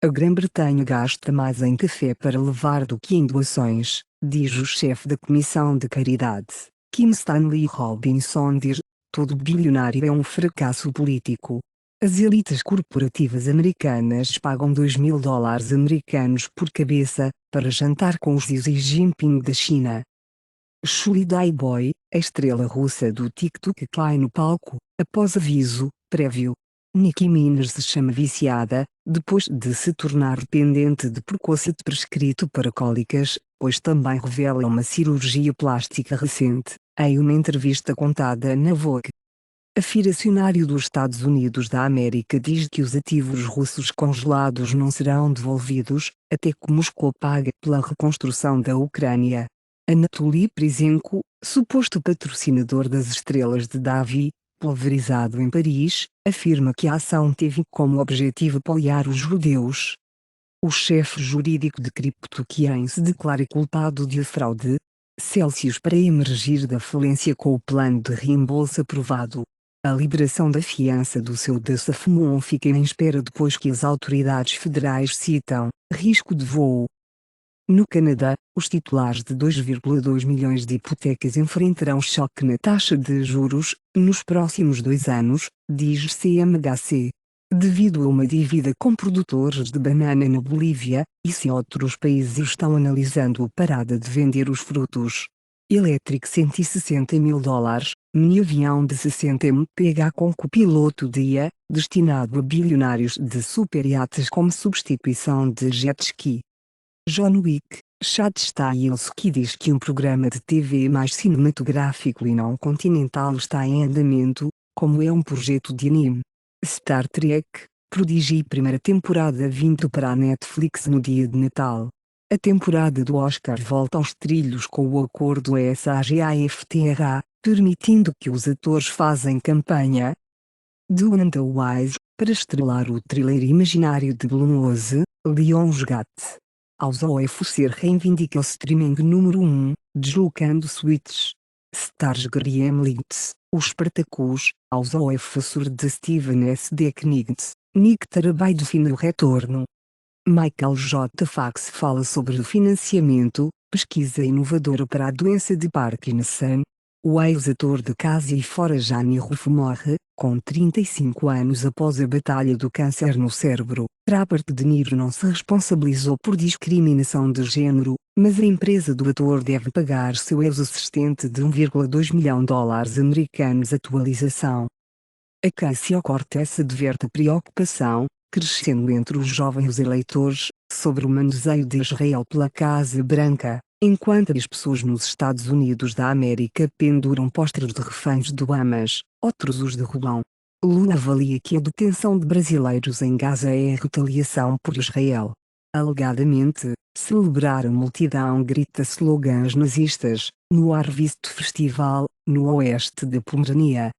A Grã-Bretanha gasta mais em café para levar do que em doações, diz o chefe da Comissão de Caridade, Kim Stanley Robinson diz: todo bilionário é um fracasso político. As elites corporativas americanas pagam $2.000 americanos por cabeça, para jantar com os Xi Jinping da China. Shuli Daiboy, a estrela russa do TikTok cai no palco, após aviso prévio. Nicki Minaj se chama viciada, depois de se tornar dependente de Percocet prescrito para cólicas, pois também revela uma cirurgia plástica recente, em uma entrevista contada na Vogue. Afiracionário dos Estados Unidos da América diz que os ativos russos congelados não serão devolvidos, até que Moscou pague pela reconstrução da Ucrânia. Anatoly Prisenko, suposto patrocinador das estrelas de Davi, pulverizado em Paris, afirma que a ação teve como objetivo apoiar os judeus. O chefe jurídico de CryptoKitties se declara culpado de fraude. Celsius para emergir da falência com o plano de reembolso aprovado. A liberação da fiança do seu Dassafmon fica em espera depois que as autoridades federais citam risco de voo. No Canadá, os titulares de 2,2 milhões de hipotecas enfrentarão choque na taxa de juros, nos próximos 2 anos, diz CMHC. Devido a uma dívida com produtores de banana na Bolívia, e se outros países estão analisando a parada de vender os frutos. Electric $160.000, mini avião de 60 mph com copiloto dia, destinado a bilionários de superiates como substituição de jet ski. John Wick, Chad Stahelski diz que um programa de TV mais cinematográfico e não continental está em andamento, como é um projeto de anime. Star Trek, Prodigy primeira temporada vindo para a Netflix no dia de Natal. A temporada do Oscar volta aos trilhos com o acordo SAG-AFTRA, permitindo que os atores fazem campanha. Do and the Wise, para estrelar o thriller imaginário de Blumhouse, Lionsgate. Aos OFC reivindica o streaming número 1, deslocando switches. Starsky and Leeds, o Spartacus, aos OFC de Steven S. Knight's, Nick Tarabai define o retorno. Michael J. Fax fala sobre o financiamento, pesquisa inovadora para a doença de Parkinson. O ex-ator de Casa e Fora Johnny Ruff morre, com 35 anos após a batalha do câncer no cérebro. Robert De Niro não se responsabilizou por discriminação de género, mas a empresa do ator deve pagar seu ex-assistente de $1,2 milhão americanos atualização. Ocasio-Cortez adverte preocupação, crescendo entre os jovens eleitores, sobre o manuseio de Israel pela Casa Branca, enquanto as pessoas nos Estados Unidos da América penduram pósteres de reféns do Hamas, outros os derrubam. Lula avalia que a detenção de brasileiros em Gaza é retaliação por Israel. Alegadamente, celebrar a multidão grita slogans nazistas, no Harvest Festival, no oeste da Pomerânia.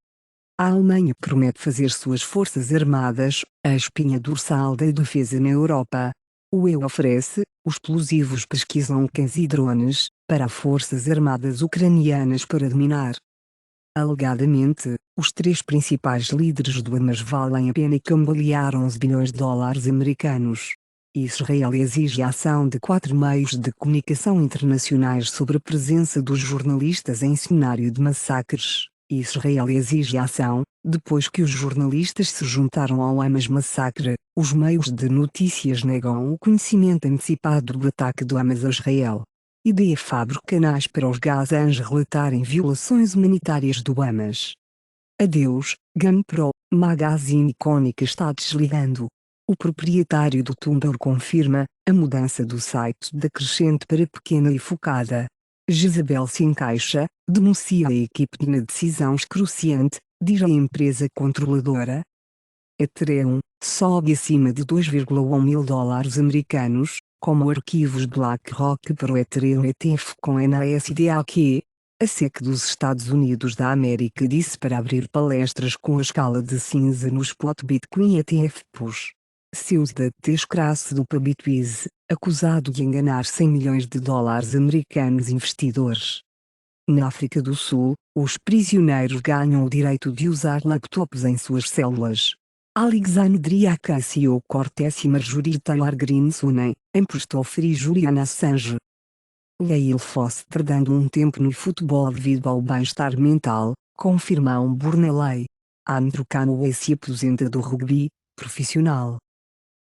A Alemanha promete fazer suas forças armadas, a espinha dorsal da defesa na Europa. O EU oferece, os explosivos pesquisam cães e drones, para forças armadas ucranianas para dominar. Alegadamente, os 3 principais líderes do Hamas valem a pena e cambalear $11 bilhões americanos. Israel exige a ação de 4 meios de comunicação internacionais sobre a presença dos jornalistas em cenário de massacres. Israel exige ação, depois que os jornalistas se juntaram ao Hamas massacre. Os meios de notícias negam o conhecimento antecipado do ataque do Hamas a Israel. Ideia fabrica canais para os gazans relatarem violações humanitárias do Hamas. Adeus, GamePro, Magazine icônica está desligando. O proprietário do Tumblr confirma a mudança do site da Crescente para pequena e focada. Jezabel se encaixa, denuncia a equipe de uma decisão excruciante, diz a empresa controladora. Ethereum sobe acima de $2,1 mil americanos, como arquivos BlackRock para o Ethereum ETF com NASDAQ. A SEC dos Estados Unidos da América disse para abrir palestras com a escala de cinza no Spot Bitcoin ETF Push. Seus da descrasse do Bitwiz, acusado de enganar $100 milhões americanos investidores. Na África do Sul, os prisioneiros ganham o direito de usar laptops em suas células. Alexandria Ocasio-Cortez e Marjorie Taylor Greene se unem, em posto a ferir Julian Assange. Gail Foster dando um tempo no futebol devido ao bem-estar mental, confirma um Burnley. Andrew Canoe se aposenta do rugby profissional.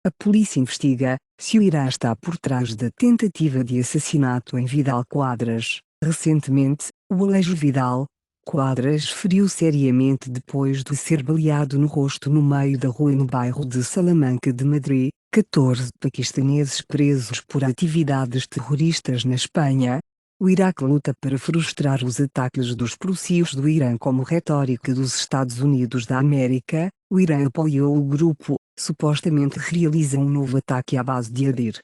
A polícia investiga se o Irã está por trás da tentativa de assassinato em Vidal Quadras. Recentemente, o Alejo Vidal Quadras feriu seriamente depois de ser baleado no rosto no meio da rua no bairro de Salamanca de Madrid. 14 paquistaneses presos por atividades terroristas na Espanha. O Iraque luta para frustrar os ataques dos prússios do Irã como retórica dos Estados Unidos da América. O Irã apoiou o grupo, supostamente realiza um novo ataque à base de Adir.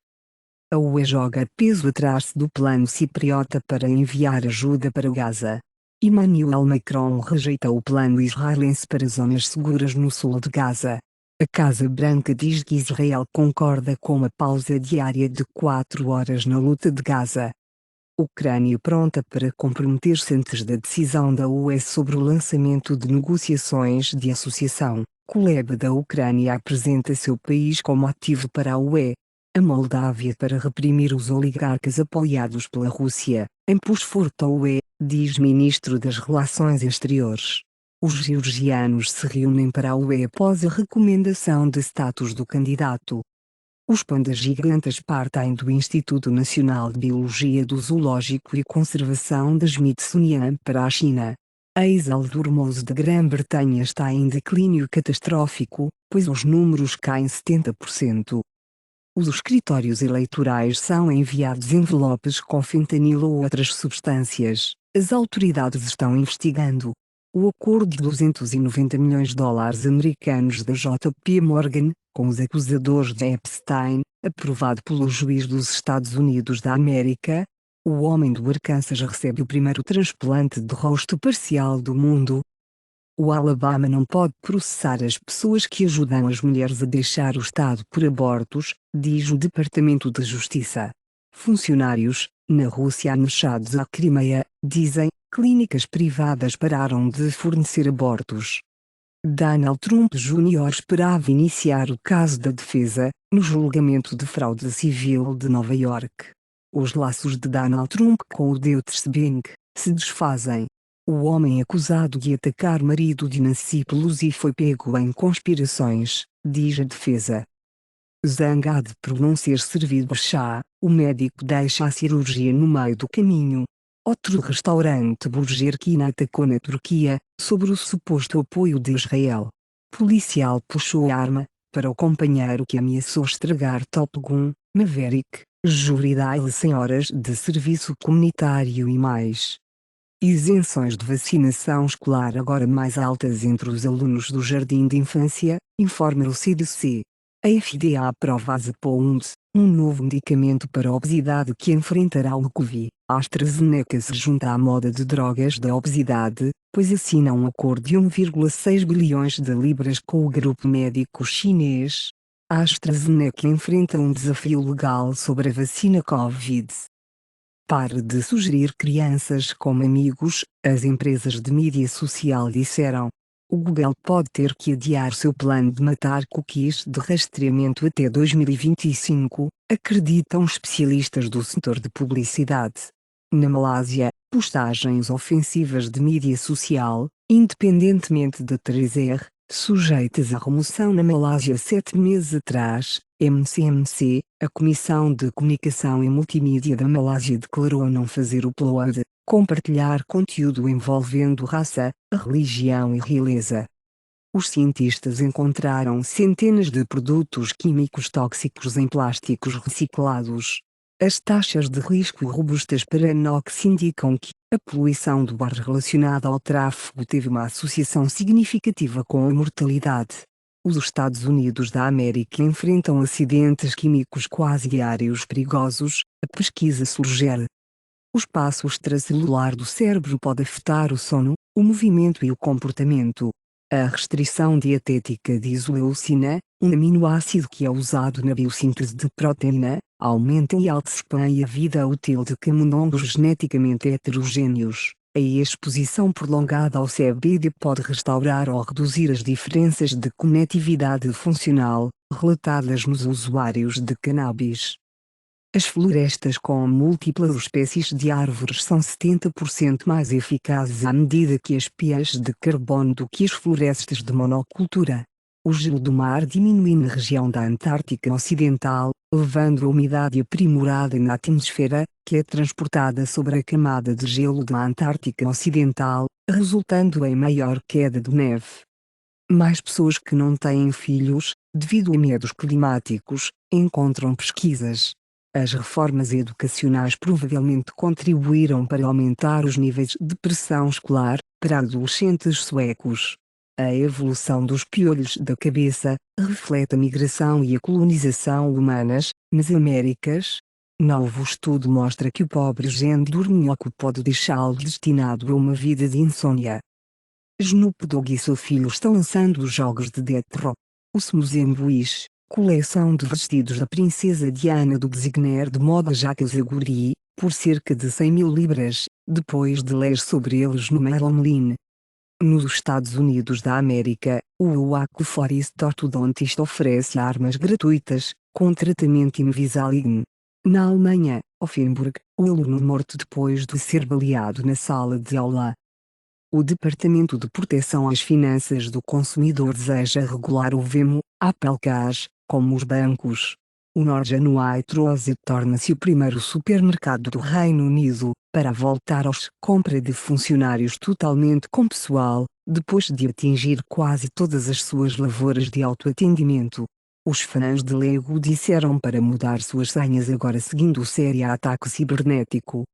A UE joga peso atrás do plano cipriota para enviar ajuda para Gaza. Emmanuel Macron rejeita o plano israelense para zonas seguras no sul de Gaza. A Casa Branca diz que Israel concorda com uma pausa diária de 4 horas na luta de Gaza. Ucrânia pronta para comprometer-se antes da decisão da UE sobre o lançamento de negociações de associação. Kuleba da Ucrânia apresenta seu país como ativo para a UE. A Moldávia para reprimir os oligarcas apoiados pela Rússia. Impus forte à UE, diz ministro das Relações Exteriores. Os georgianos se reúnem para a UE após a recomendação de status do candidato. Os pandas gigantes partem do Instituto Nacional de Biologia do Zoológico e Conservação da Smithsonian para a China. A Exaldurmose da Grã-Bretanha está em declínio catastrófico, pois os números caem 70%. Os escritórios eleitorais são enviados envelopes com fentanilo ou outras substâncias. As autoridades estão investigando o acordo de 290 milhões de dólares americanos da JP Morgan, com os acusadores de Epstein, aprovado pelo juiz dos Estados Unidos da América. O homem do Arkansas recebe o primeiro transplante de rosto parcial do mundo. O Alabama não pode processar as pessoas que ajudam as mulheres a deixar o estado por abortos, diz o Departamento de Justiça. Funcionários, na Rússia anexados à Crimeia, dizem, clínicas privadas pararam de fornecer abortos. Donald Trump Jr. esperava iniciar o caso da defesa, no julgamento de fraude civil de Nova York. Os laços de Donald Trump com o Deutsche Bank se desfazem. O homem acusado de atacar marido de Nancy Pelosi foi pego em conspirações, diz a defesa. Zangado por não ser servido chá, o médico deixa a cirurgia no meio do caminho. Outro restaurante Burger King atacou na Turquia, sobre o suposto apoio de Israel. Policial puxou a arma, para o companheiro que ameaçou estragar Top Gun, Maverick, Jury sem horas de serviço comunitário e mais. Isenções de vacinação escolar agora mais altas entre os alunos do jardim de infância, informa o CDC. A FDA aprova a Zepbound, um novo medicamento para a obesidade que enfrentará o Covid. A AstraZeneca se junta à moda de drogas da obesidade, pois assina um acordo de 1,6 bilhões de libras com o grupo médico chinês. A AstraZeneca enfrenta um desafio legal sobre a vacina Covid. Pare de sugerir crianças como amigos, as empresas de mídia social disseram. O Google pode ter que adiar seu plano de matar cookies de rastreamento até 2025, acreditam especialistas do setor de publicidade. Na Malásia, postagens ofensivas de mídia social, independentemente da 3R, sujeitas à remoção na Malásia 7 meses atrás. MCMC, a Comissão de Comunicação e Multimídia da Malásia declarou não fazer upload, compartilhar conteúdo envolvendo raça, religião e realeza. Os cientistas encontraram centenas de produtos químicos tóxicos em plásticos reciclados. As taxas de risco robustas para NOx indicam que a poluição do ar relacionada ao tráfego teve uma associação significativa com a mortalidade. Os Estados Unidos da América enfrentam acidentes químicos quase diários perigosos, a pesquisa sugere. O espaço extracelular do cérebro pode afetar o sono, o movimento e o comportamento. A restrição dietética de isoleucina, um aminoácido que é usado na biossíntese de proteína, aumenta e altera a vida útil de camundongos geneticamente heterogêneos. A exposição prolongada ao CBD pode restaurar ou reduzir as diferenças de conectividade funcional, relatadas nos usuários de cannabis. As florestas com múltiplas espécies de árvores são 70% mais eficazes à medida que as pias de carbono do que as florestas de monocultura. O gelo do mar diminui na região da Antártica Ocidental, levando a umidade aprimorada na atmosfera, que é transportada sobre a camada de gelo da Antártica Ocidental, resultando em maior queda de neve. Mais pessoas que não têm filhos, devido a medos climáticos, encontram pesquisas. As reformas educacionais provavelmente contribuíram para aumentar os níveis de pressão escolar para adolescentes suecos. A evolução dos piolhos da cabeça reflete a migração e a colonização humanas nas Américas. Novo estudo mostra que o pobre gene dorminhoco pode deixá-lo destinado a uma vida de insônia. Snoop Dogg e seu filho estão lançando os jogos de Detro. O Smoothie Wish, coleção de vestidos da princesa Diana do designer de moda Jacques Aguri, por cerca de 100 mil libras, depois de ler sobre eles no Mail Online. Nos Estados Unidos da América, o Wako Forest ortodontist oferece armas gratuitas, com tratamento Invisalign. Na Alemanha, Offenburg, o aluno morto depois de ser baleado na sala de aula. O Departamento de Proteção às Finanças do Consumidor deseja regular o Venmo, Apple Cash, como os bancos. O Northern Waitrose torna-se o primeiro supermercado do Reino Unido para voltar aos compra de funcionários totalmente com pessoal, depois de atingir quase todas as suas lavouras de autoatendimento. Os fãs de Lego disseram para mudar suas senhas agora seguindo o sério ataque cibernético.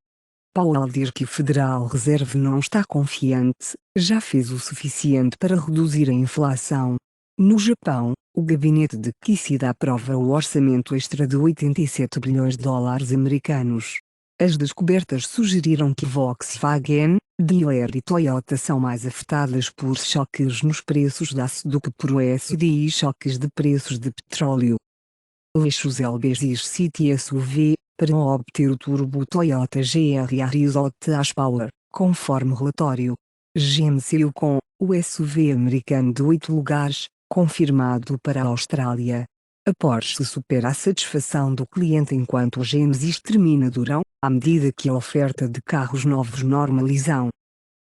Powell diz que o Federal Reserve não está confiante, já fez o suficiente para reduzir a inflação. No Japão, o gabinete de Kishida aprova o orçamento extra de 87 bilhões de dólares americanos. As descobertas sugeriram que Volkswagen, Daimler e Toyota são mais afetadas por choques nos preços de aço do que por USD e choques de preços de petróleo. Lexus LBX City SUV, para obter o turbo Toyota GR Yaris Hot Power, conforme relatório. GM saiu com o SUV americano de 8 lugares, confirmado para a Austrália. A Porsche supera a satisfação do cliente enquanto os GMs termina durão, à medida que a oferta de carros novos normalizam.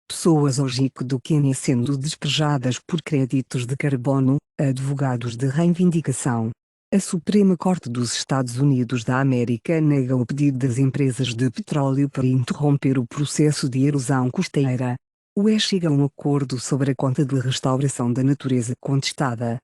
Pessoas ao rico do Quênia sendo despejadas por créditos de carbono, advogados de reivindicação. A Suprema Corte dos Estados Unidos da América nega o pedido das empresas de petróleo para interromper o processo de erosão costeira. O UE chega a um acordo sobre a conta de restauração da natureza contestada.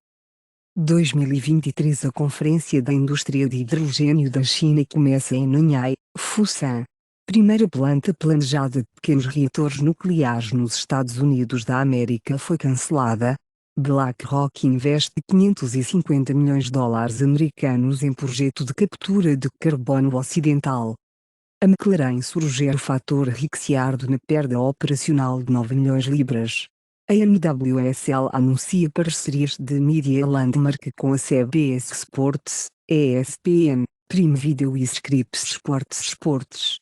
2023 A Conferência da Indústria de Hidrogênio da China começa em Nanhai, Fusan. Primeira planta planejada de pequenos reatores nucleares nos Estados Unidos da América foi cancelada. BlackRock investe 550 milhões de dólares americanos em projeto de captura de carbono ocidental. A McLaren surge o fator Ricciardo na perda operacional de 9 milhões de libras. A NWSL anuncia parcerias de Media Landmark com a CBS Sports, ESPN, Prime Video e Scripps Sports.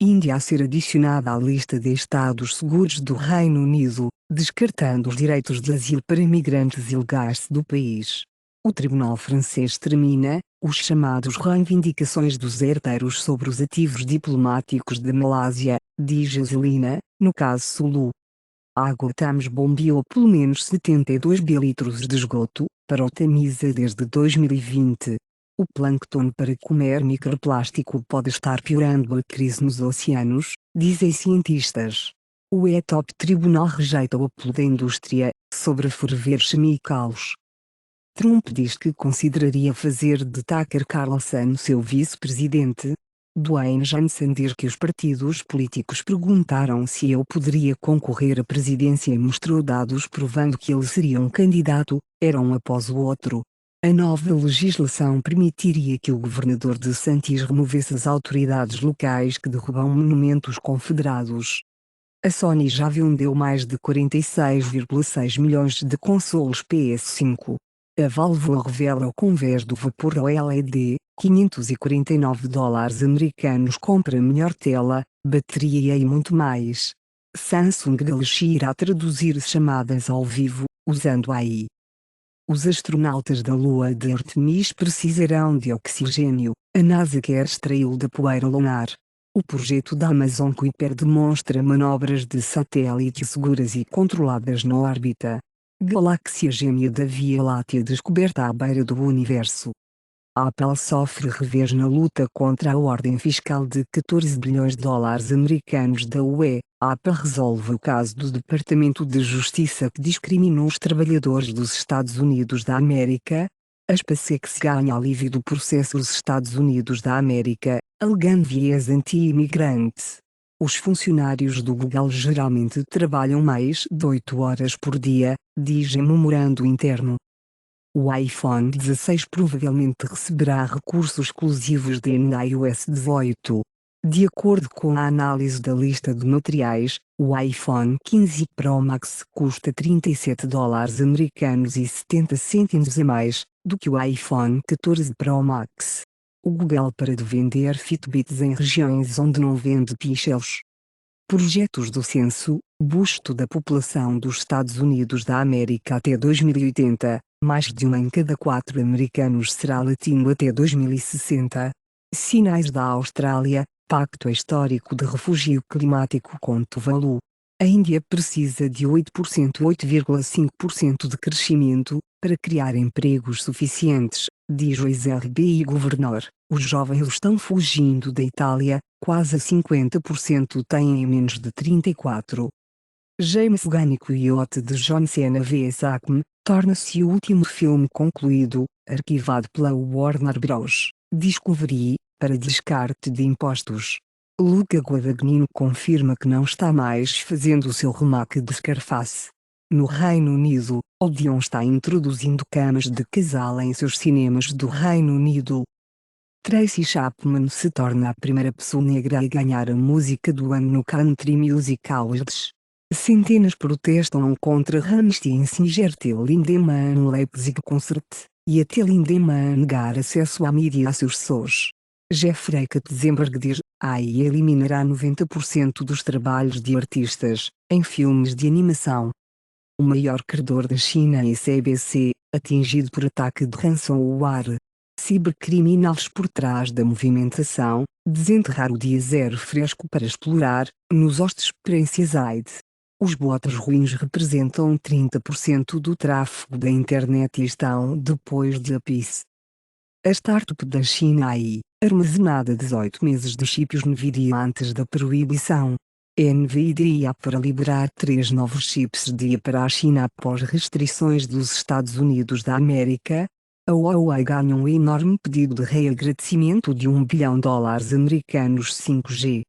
Índia a ser adicionada à lista de estados seguros do Reino Unido, descartando os direitos de asilo para imigrantes ilegais do país. O tribunal francês termina os chamados reivindicações dos herdeiros sobre os ativos diplomáticos da Malásia, diz Angelina, no caso Sulu. A Água Thames bombeou pelo menos 72 bilitros de esgoto para o Tamisa desde 2020. O plâncton para comer microplástico pode estar piorando a crise nos oceanos, dizem cientistas. O top tribunal rejeita o apelo da indústria sobre ferver chemicals. Trump diz que consideraria fazer de Tucker Carlson seu vice-presidente. Dwayne Johnson diz que os partidos políticos perguntaram se eu poderia concorrer à presidência e mostrou dados provando que ele seria um candidato, era um após o outro. A nova legislação permitiria que o governador de DeSantis removesse as autoridades locais que derrubam monumentos confederados. A Sony já vendeu mais de 46,6 milhões de consoles PS5. A Valve revela o convés do vapor OLED, 549 dólares americanos compra melhor tela, bateria e muito mais. Samsung Galaxy irá traduzir chamadas ao vivo, usando AI. Os astronautas da Lua de Artemis precisarão de oxigênio. A NASA quer extraí-lo da poeira lunar. O projeto da Amazon Kuiper demonstra manobras de satélite seguras e controladas na órbita. Galáxia gêmea da Via Láctea descoberta à beira do universo. A Apple sofre revés na luta contra a ordem fiscal de 14 bilhões de dólares americanos da UE. A Apple resolve o caso do Departamento de Justiça que discriminou os trabalhadores dos Estados Unidos da América. A SpaceX ganha alívio do processo dos Estados Unidos da América, alegando viés anti-imigrante. Os funcionários do Google geralmente trabalham mais de 8 horas por dia, diz em memorando interno. O iPhone 16 provavelmente receberá recursos exclusivos de iOS 18. De acordo com a análise da lista de materiais, o iPhone 15 Pro Max custa 37 dólares americanos e 70 cêntimos a mais do que o iPhone 14 Pro Max. O Google para de vender Fitbits em regiões onde não vende pixels. Projetos do censo, busto da população dos Estados Unidos da América até 2080, mais de um em cada 4 americanos será latino até 2060. Sinais da Austrália, Pacto Histórico de Refúgio Climático com Tuvalu. A Índia precisa de 8,5% de crescimento, para criar empregos suficientes, diz o ex-RBI governor. Os jovens estão fugindo da Itália, quase 50% têm menos de 34. James Gunn e Coyote de John Cena vs Acme, torna-se o último filme concluído, arquivado pela Warner Bros. Discovery, para descarte de impostos. Luca Guadagnino confirma que não está mais fazendo o seu remake de Scarface. No Reino Unido, Odeon está introduzindo camas de casal em seus cinemas do Reino Unido. Tracy Chapman se torna a primeira pessoa negra a ganhar a música do ano no Country Music Awards. Centenas protestam contra Rammstein Singer Till Lindemann Leipzig Concert, e a Till Lindemann negar acesso à mídia a seus sons. Jeffrey Katzenberg diz: AI eliminará 90% dos trabalhos de artistas, em filmes de animação. O maior credor da China é CBC, atingido por ataque de ransomware. Cibercriminais por trás da movimentação, desenterrar o dia zero fresco para explorar, nos hostes Princess. Os bots ruins representam 30% do tráfego da internet e estão depois de APIs. A startup da China AI, armazenada 18 meses de chips NVIDIA antes da proibição. A NVIDIA para liberar 3 novos chips dia para a China após restrições dos Estados Unidos da América. A Huawei ganha um enorme pedido de reagradecimento de $1 bilhão americanos 5G.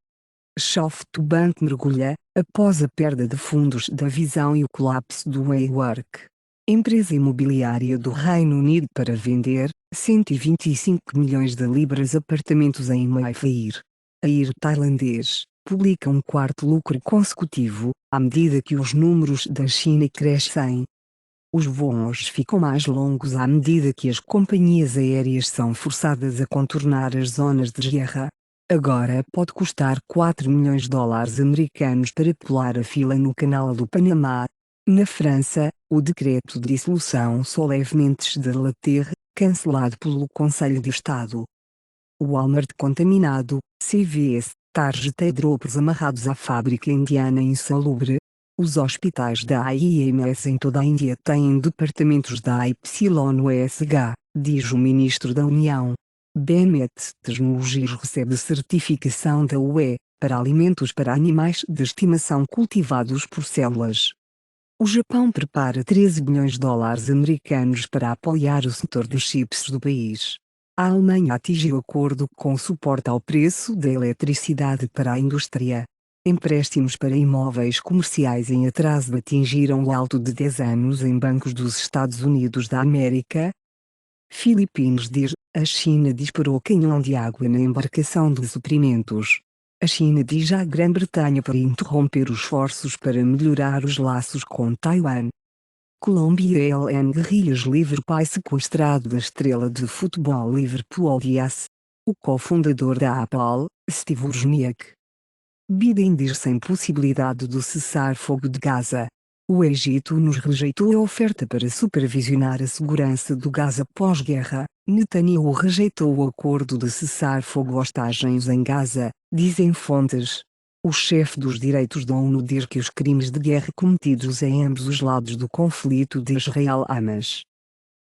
SoftBank mergulha, após a perda de fundos da Visão e o colapso do WeWork. Empresa imobiliária do Reino Unido para vender 125 milhões de libras apartamentos em Mayfair. Air tailandês publica um quarto lucro consecutivo, à medida que os números da China crescem. Os voos ficam mais longos à medida que as companhias aéreas são forçadas a contornar as zonas de guerra. Agora pode custar 4 milhões de dólares americanos para pular a fila no Canal do Panamá. Na França, o decreto de dissolução solenemente de la Terre, cancelado pelo Conselho de Estado. O Walmart contaminado, CVS, Target e Droppers amarrados à fábrica indiana insalubre. Os hospitais da AIMS em toda a Índia têm departamentos da YUSH, diz o ministro da União. BMET Technologies recebe certificação da UE, para alimentos para animais de estimação cultivados por células. O Japão prepara 13 bilhões de dólares americanos para apoiar o setor dos chips do país. A Alemanha atingiu acordo com suporte ao preço da eletricidade para a indústria. Empréstimos para imóveis comerciais em atraso atingiram o alto de 10 anos em bancos dos Estados Unidos da América. Filipinas diz: a China disparou canhão de água na embarcação de suprimentos. A China diz à Grã-Bretanha para interromper os esforços para melhorar os laços com Taiwan. Colômbia LN Guerrilhas Liverpool sequestrado da estrela de futebol Liverpool Dias. O cofundador da Apple, Steve Wozniak. Biden diz sem possibilidade do cessar-fogo de Gaza. O Egito nos rejeitou a oferta para supervisionar a segurança do Gaza pós-guerra. Netanyahu rejeitou o acordo de cessar-fogo hostagens em Gaza, dizem fontes. O chefe dos direitos da ONU diz que os crimes de guerra cometidos em ambos os lados do conflito de Israel-Hamas